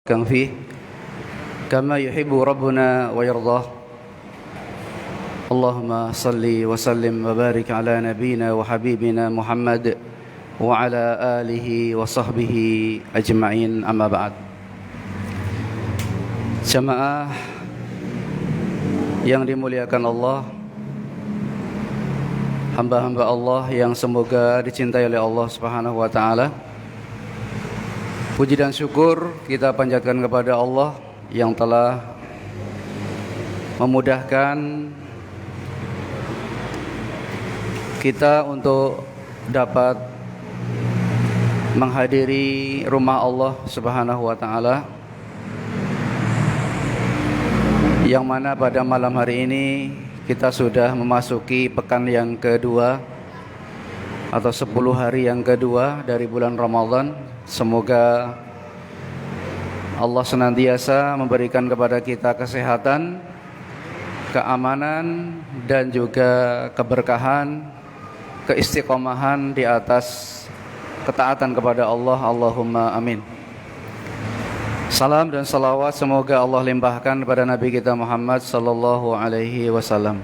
فيه كما يحب ربنا ويرضاه اللهم صل وسلم وبارك على نبينا وحبيبنا محمد وعلى آله وصحبه أجمعين أما بعد. Jamaah yang dimuliakan Allah, hamba-hamba Allah yang semoga dicintai oleh Allah Subhanahu wa taala. Puji dan syukur kita panjatkan kepada Allah yang telah memudahkan kita untuk dapat menghadiri rumah Allah Subhanahu wa taala, yang mana pada malam hari ini kita sudah memasuki pekan yang kedua atau 10 hari yang kedua dari bulan Ramadan. Semoga Allah senantiasa memberikan kepada kita kesehatan, keamanan, dan juga keberkahan, keistiqomahan di atas ketaatan kepada Allah. Allahumma amin. Salam dan salawat semoga Allah limpahkan kepada Nabi kita Muhammad sallallahu alaihi wasallam.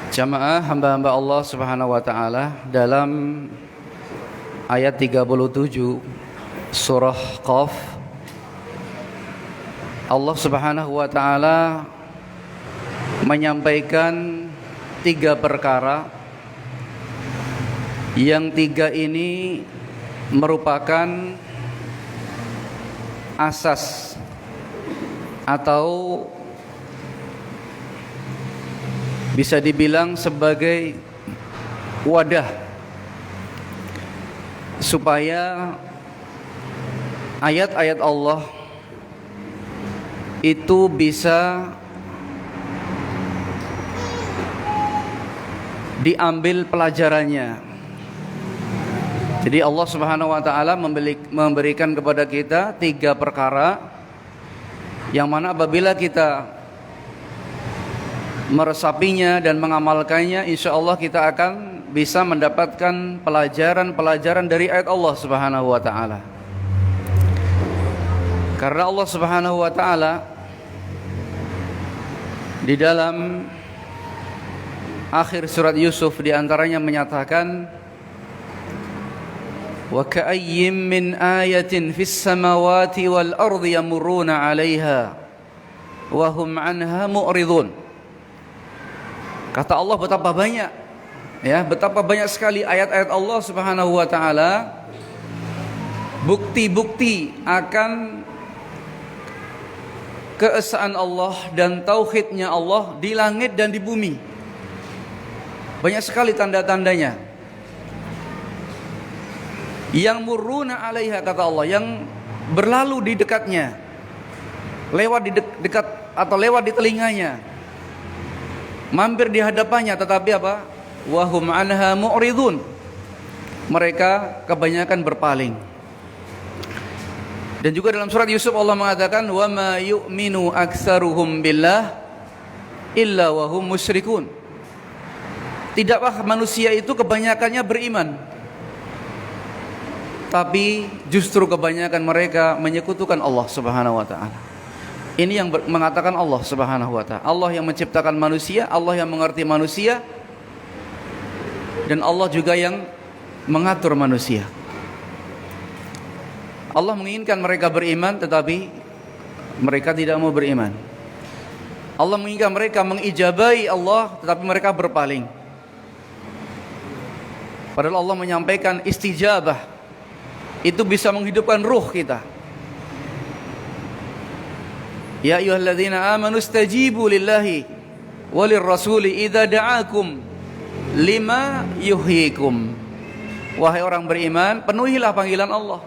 Jamaah hamba-hamba Allah Subhanahu wa taala, dalam ayat 37 surah Qaf, Allah Subhanahu wa taala menyampaikan 3 perkara, yang 3 ini merupakan asas atau bisa dibilang sebagai wadah supaya ayat-ayat Allah itu bisa diambil pelajarannya. Jadi Allah Subhanahu wa taala memberikan kepada kita 3 perkara, yang mana apabila kita meresapinya dan mengamalkannya, insya Allah kita akan bisa mendapatkan pelajaran-pelajaran dari ayat Allah Subhanahu wa taala. Karena Allah Subhanahu wa taala di dalam akhir surat Yusuf diantaranya menyatakan, wa ka'ayyim min ayatin fis samawati wal ardi yamurruna 'alaiha wa hum 'anha mu'ridun. Kata Allah, betapa banyak, ya, betapa banyak sekali ayat-ayat Allah Subhanahu wa taala, bukti-bukti akan keesaan Allah dan tauhidnya Allah di langit dan di bumi. Banyak sekali tanda-tandanya. Yang muruna 'alaiha, kata Allah, yang berlalu di dekatnya, lewat di dekat atau lewat di telinganya, mampir di hadapannya, tetapi apa? Wahum anha mu'ridun, mereka kebanyakan berpaling. Dan juga dalam surat Yusuf Allah mengatakan, wa ma yu'minu aktsaruhum billah illa wahum musyrikun. Tidaklah manusia itu kebanyakannya beriman, tapi justru kebanyakan mereka menyekutukan Allah Subhanahu wa taala. Ini yang mengatakan Allah Subhanahu wa taala. Allah yang menciptakan manusia, Allah yang mengerti manusia, dan Allah juga yang mengatur manusia. Allah menginginkan mereka beriman, tetapi mereka tidak mau beriman. Allah menginginkan mereka mengijabahi Allah, tetapi mereka berpaling. Padahal Allah menyampaikan istijabah itu bisa menghidupkan ruh kita. Ya ayyuhalladzina amanu istajibu lillahi walir rasuli idza da'akum lima yuhyikum. Wahai orang beriman, penuhilah panggilan Allah,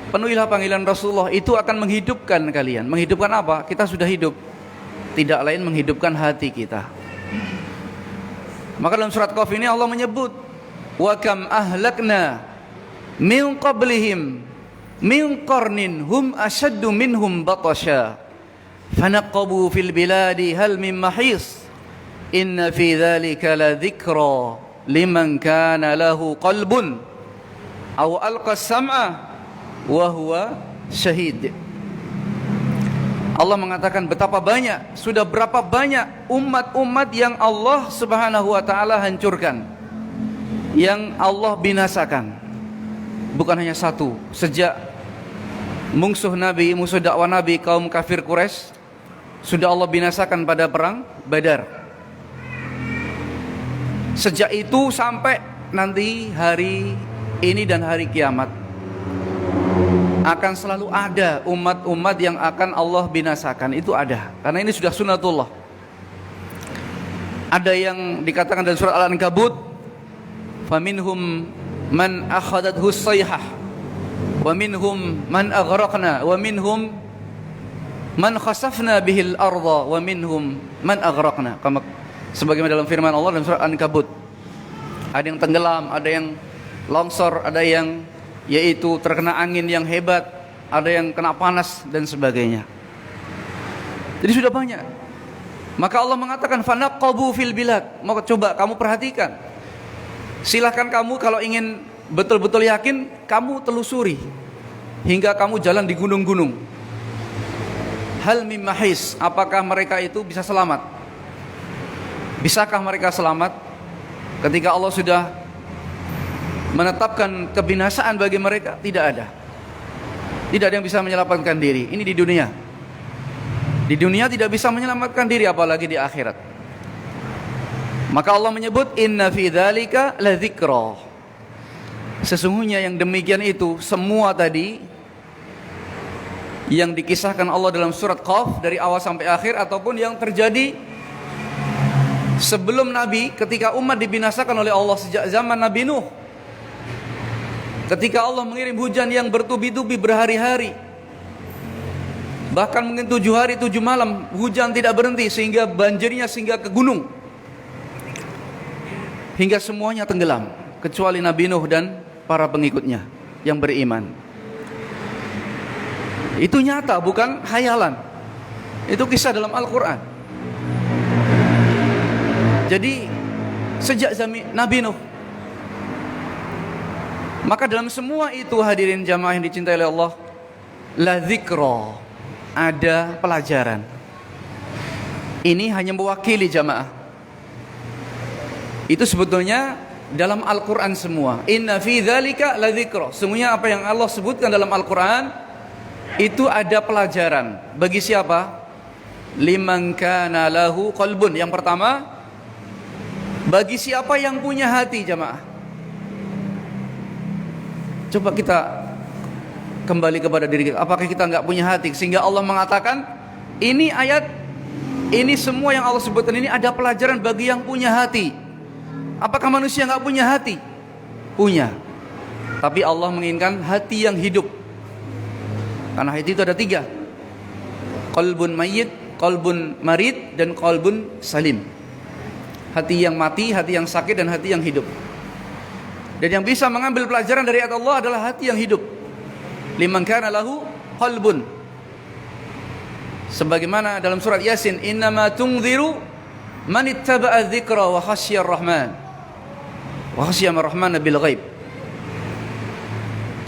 penuhilah panggilan Rasulullah, itu akan menghidupkan kalian. Menghidupkan apa? Kita sudah hidup, tidak lain menghidupkan hati kita. Maka dalam surat Qaf ini Allah menyebut, wa kam ahlakna min qablihim min qarnin hum ashaddu minhum batasha fanaqabu fil biladi hal min mahis inna fi dzalika la dzikra liman kana lahu qalbun aw alqas sam'a wa huwa syahid. Allah mengatakan betapa banyak, sudah berapa banyak umat-umat yang Allah Subhanahu wa taala hancurkan, yang Allah binasakan. Bukan hanya satu, sejak musuh Nabi, musuh dakwah Nabi kaum kafir Quraisy sudah Allah binasakan pada perang Badar. Sejak itu sampai nanti hari ini dan hari kiamat akan selalu ada umat-umat yang akan Allah binasakan. Itu ada, karena ini sudah sunnatullah. Ada yang dikatakan dalam surat Al-Ankabut, faminhum man akhadathu sayhah wa minhum man aghraqna wa minhum man khasafna bihil arda wa minhum man aghraqna. Sebagaimana dalam firman Allah dalam surat Al-Ankabut, ada yang tenggelam, ada yang longsor, ada yang yaitu terkena angin yang hebat, ada yang kena panas dan sebagainya. Jadi sudah banyak. Maka Allah mengatakan fanaqabu fil bilad. Maka coba kamu perhatikan. Silahkan kamu kalau ingin betul-betul yakin, kamu telusuri hingga kamu jalan di gunung-gunung. Hal mim mahis, apakah mereka itu bisa selamat? Bisakah mereka selamat ketika Allah sudah menetapkan kebinasaan bagi mereka? Tidak ada. Tidak ada yang bisa menyelamatkan diri. Ini di dunia. Di dunia tidak bisa menyelamatkan diri, apalagi di akhirat. Maka Allah menyebut inna fi dzalika ladzikra. Sesungguhnya yang demikian itu semua tadi yang dikisahkan Allah dalam surat Qaf dari awal sampai akhir, ataupun yang terjadi sebelum Nabi ketika umat dibinasakan oleh Allah sejak zaman Nabi Nuh. Ketika Allah mengirim hujan yang bertubi-tubi berhari-hari, bahkan mungkin 7 hari 7 malam hujan tidak berhenti, sehingga banjirnya sehingga ke gunung, hingga semuanya tenggelam kecuali Nabi Nuh dan para pengikutnya yang beriman. Itu nyata, bukan khayalan. Itu kisah dalam Al-Quran. Jadi sejak zaman Nabi Nuh. Maka dalam semua itu hadirin jamaah yang dicintai oleh Allah, la dzikra, ada pelajaran. Ini hanya mewakili jamaah. Itu sebetulnya dalam Al-Quran semua. Inna fi dzalika la dzikra. Sesungguhnya apa yang Allah sebutkan dalam Al-Quran itu ada pelajaran. Bagi siapa? Liman kana lahu qalbun. Yang pertama, bagi siapa yang punya hati jamaah. Coba kita kembali kepada diri kita. Apakah kita enggak punya hati? Sehingga Allah mengatakan, ini ayat, ini semua yang Allah sebutkan ini ada pelajaran bagi yang punya hati. Apakah manusia enggak punya hati? Punya. Tapi Allah menginginkan hati yang hidup. Karena hati itu ada 3. Qalbun mayyit, qalbun marid, dan qalbun salim. Hati yang mati, hati yang sakit, dan hati yang hidup. Dan yang bisa mengambil pelajaran dari ayat Allah adalah hati yang hidup. Liman kana lahu qalbun. Sebagaimana dalam surat Yasin, innama tunziru man ittaba'a dzikra wa khasyiyar rahman. Wa khasyiyar rahman bil ghaib.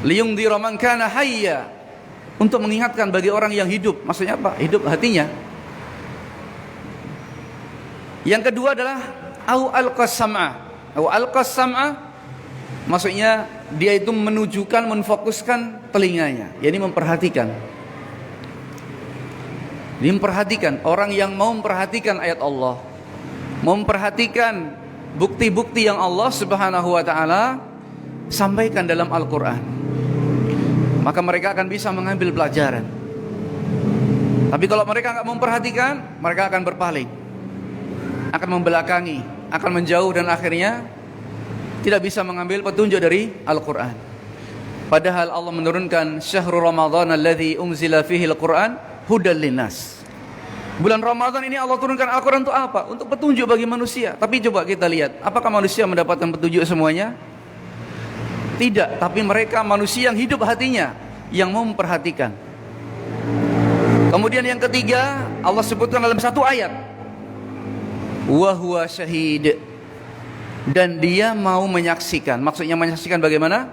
Liyunzira man kana hayya. Untuk mengingatkan bagi orang yang hidup. Maksudnya apa? Hidup hatinya. Yang kedua adalah au alqas sam'a. Au alqas sam'a maksudnya dia itu menunjukkan, menfokuskan telinganya, yakni memperhatikan. Dia memperhatikan, orang yang mau memperhatikan ayat Allah, mau memperhatikan bukti-bukti yang Allah Subhanahu wa taala sampaikan dalam Al-Qur'an, maka mereka akan bisa mengambil pelajaran. Tapi kalau mereka enggak memperhatikan, mereka akan berpaling, akan membelakangi, akan menjauh, dan akhirnya tidak bisa mengambil petunjuk dari Al-Quran. Padahal Allah menurunkan syahrul Ramadan alladzi unzila fihi al-Quran hudal linnas. Bulan Ramadan ini Allah turunkan Al-Quran untuk apa? Untuk petunjuk bagi manusia. Tapi coba kita lihat, apakah manusia mendapatkan petunjuk semuanya? Tidak, tapi mereka manusia yang hidup hatinya, yang mau memperhatikan. Kemudian yang ketiga, Allah sebutkan dalam satu ayat, wa huwa syahid, dan dia mau menyaksikan. Maksudnya menyaksikan bagaimana?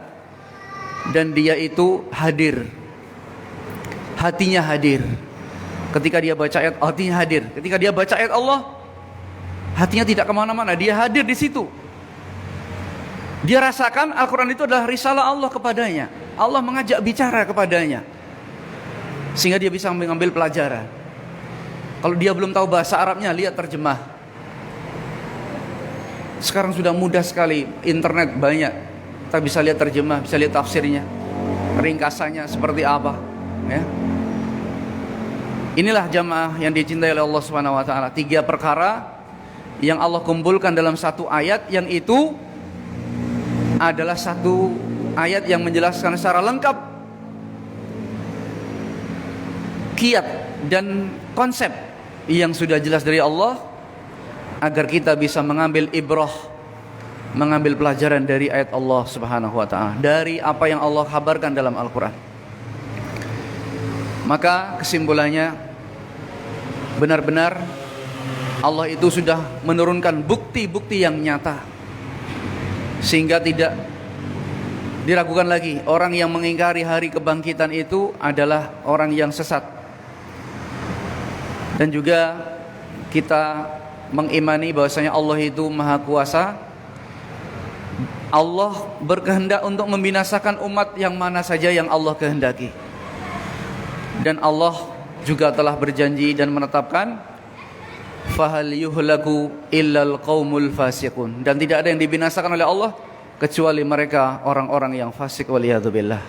dan dia itu hadir. Hatinya hadir. Ketika dia baca ayat, hatinya hadir. Ketika dia baca ayat Allah, hatinya tidak kemana-mana, dia hadir di situ. Dia rasakan Al-Quran itu adalah risalah Allah kepadanya. Allah mengajak bicara kepadanya, sehingga dia bisa mengambil pelajaran. Kalau dia belum tahu bahasa Arabnya, lihat terjemah. Sekarang sudah mudah sekali, internet banyak. Kita bisa lihat terjemah, bisa lihat tafsirnya, ringkasannya seperti apa, ya. Inilah jamaah yang dicintai oleh Allah Subhanahu wa taala. 3 perkara yang Allah kumpulkan dalam satu ayat, yang itu adalah satu ayat yang menjelaskan secara lengkap kiat dan konsep yang sudah jelas dari Allah, agar kita bisa mengambil ibrah, mengambil pelajaran dari ayat Allah Subhanahu wa taala, dari apa yang Allah kabarkan dalam Al-Qur'an. Maka kesimpulannya, benar-benar Allah itu sudah menurunkan bukti-bukti yang nyata, sehingga tidak diragukan lagi orang yang mengingkari hari kebangkitan itu adalah orang yang sesat. Dan juga kita mengimani bahwasanya Allah itu Maha Kuasa. Allah berkehendak untuk membinasakan umat yang mana saja yang Allah kehendaki. Dan Allah juga telah berjanji dan menetapkan, fahal yuhlaku illal qaumul fasiqun, dan tidak ada yang dibinasakan oleh Allah kecuali mereka orang-orang yang fasik, waliyadzubillah.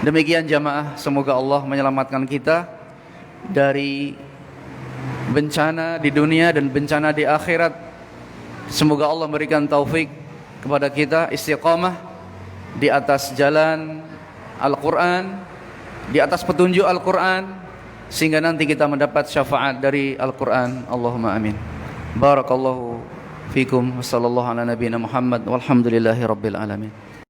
Demikian jamaah, semoga Allah menyelamatkan kita dari bencana di dunia dan bencana di akhirat. Semoga Allah memberikan taufik kepada kita istiqamah di atas jalan Al-Quran, di atas petunjuk Al-Quran, sehingga nanti kita mendapat syafaat dari Al-Quran. Allahumma amin. Barakallahu fikum. Wassallallahu ala nabiyina Muhammad walhamdulillahi rabbil alamin.